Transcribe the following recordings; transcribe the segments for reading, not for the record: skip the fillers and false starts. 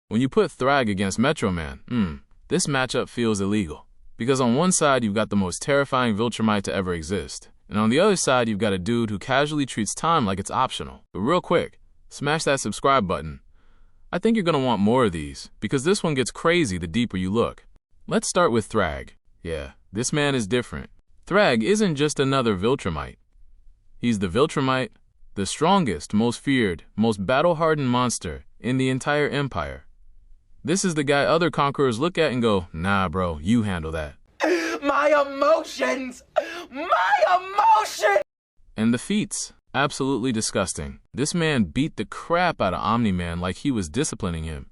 When you put Thragg against Metro Man, this matchup feels illegal. Because on one side, you've got the most terrifying Viltrumite to ever exist. And on the other side, you've got a dude who casually treats time like it's optional. But real quick, smash that subscribe button. I think you're going to want more of these, because this one gets crazy the deeper you look. Let's start with Thragg. Yeah, this man is different. Thragg isn't just another Viltrumite. He's the Viltrumite, the strongest, most feared, most battle-hardened monster in the entire empire. This is the guy other conquerors look at and go, nah bro, you handle that. My emotions! My emotions! And the feats, absolutely disgusting. This man beat the crap out of Omni-Man like he was disciplining him.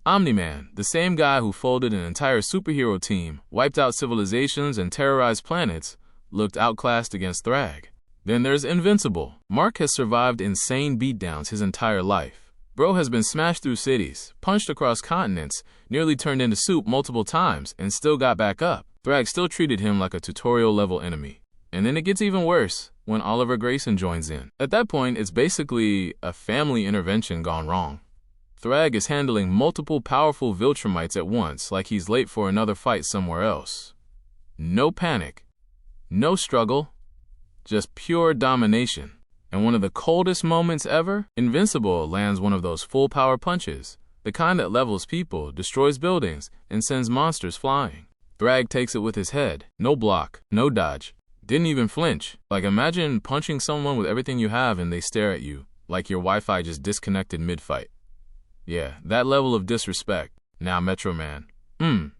Omni-Man, the same guy who folded an entire superhero team, wiped out civilizations, and terrorized planets, looked outclassed against Thragg. Then there's Invincible. Mark has survived insane beatdowns his entire life. Bro has been smashed through cities, punched across continents, nearly turned into soup multiple times, and still got back up. Thragg still treated him like a tutorial-level enemy. And then it gets even worse when Oliver Grayson joins in. At that point, it's basically a family intervention gone wrong. Thragg is handling multiple powerful Viltrumites at once like he's late for another fight somewhere else. No panic, no struggle, just pure domination. And one of the coldest moments ever, Invincible lands one of those full power punches, the kind that levels people, destroys buildings, and sends monsters flying. Thragg takes it with his head, no block, no dodge, didn't even flinch. Like imagine punching someone with everything you have and they stare at you, like your Wi-Fi just disconnected mid-fight. Yeah, that level of disrespect. Now Metro Man.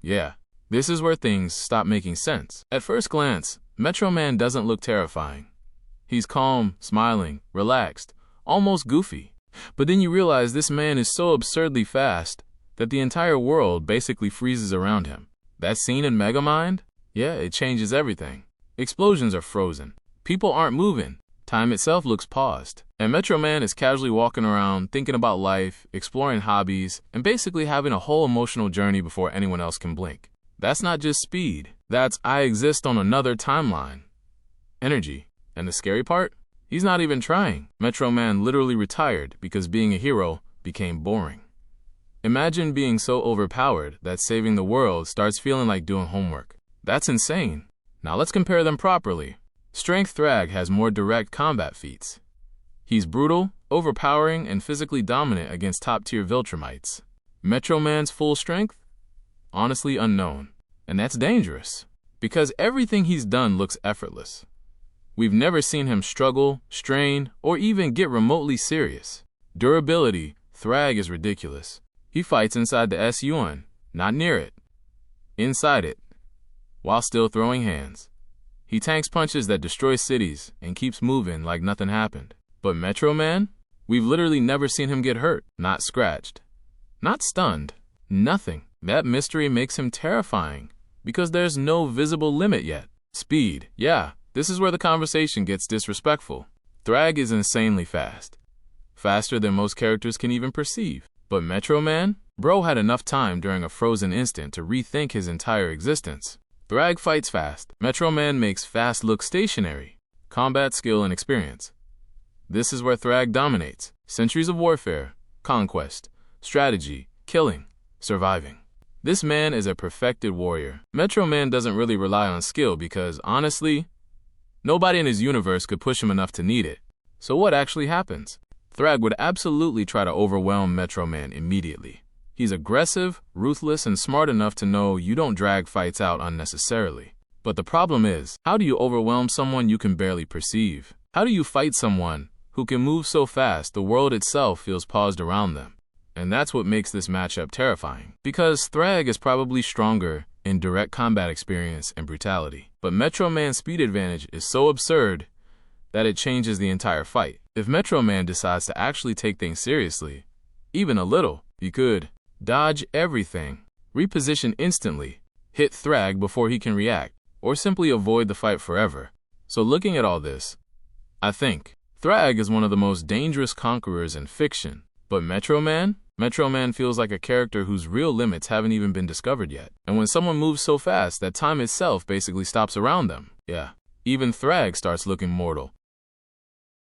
Yeah. This is where things stop making sense. At first glance, Metro Man doesn't look terrifying. He's calm, smiling, relaxed, almost goofy. But then you realize this man is so absurdly fast that the entire world basically freezes around him. That scene in Megamind? Yeah, it changes everything. Explosions are frozen. People aren't moving. Time itself looks paused. And Metro Man is casually walking around, thinking about life, exploring hobbies, and basically having a whole emotional journey before anyone else can blink. That's not just speed. That's I exist on another timeline. Energy. And the scary part? He's not even trying. Metro Man literally retired because being a hero became boring. Imagine being so overpowered that saving the world starts feeling like doing homework. That's insane. Now let's compare them properly. Strength Thragg has more direct combat feats. He's brutal, overpowering, and physically dominant against top-tier Viltrumites. Metro Man's full strength? Honestly unknown. And that's dangerous, because everything he's done looks effortless. We've never seen him struggle, strain, or even get remotely serious. Durability, Thragg is ridiculous. He fights inside the S-Yuan, not near it. Inside it, while still throwing hands. He tanks punches that destroy cities and keeps moving like nothing happened. But Metro Man? We've literally never seen him get hurt, not scratched, not stunned, nothing. That mystery makes him terrifying, because there's no visible limit yet. Speed, yeah, this is where the conversation gets disrespectful. Thragg is insanely fast. Faster than most characters can even perceive. But Metro Man? Bro had enough time during a frozen instant to rethink his entire existence. Thragg fights fast. Metro Man makes fast look stationary. Combat skill and experience. This is where Thragg dominates. Centuries of warfare, conquest, strategy, killing, surviving. This man is a perfected warrior. Metro Man doesn't really rely on skill because, honestly, nobody in his universe could push him enough to need it. So what actually happens? Thragg would absolutely try to overwhelm Metro Man immediately. He's aggressive, ruthless, and smart enough to know you don't drag fights out unnecessarily. But the problem is, how do you overwhelm someone you can barely perceive? How do you fight someone who can move so fast the world itself feels paused around them? And that's what makes this matchup terrifying. Because Thragg is probably stronger in direct combat experience and brutality. But Metro Man's speed advantage is so absurd that it changes the entire fight. If Metro Man decides to actually take things seriously, even a little, he could dodge everything, reposition instantly, hit Thragg before he can react, or simply avoid the fight forever. So looking at all this, I think Thragg is one of the most dangerous conquerors in fiction. But Metro Man? Metro Man feels like a character whose real limits haven't even been discovered yet. And when someone moves so fast that time itself basically stops around them, yeah, even Thragg starts looking mortal.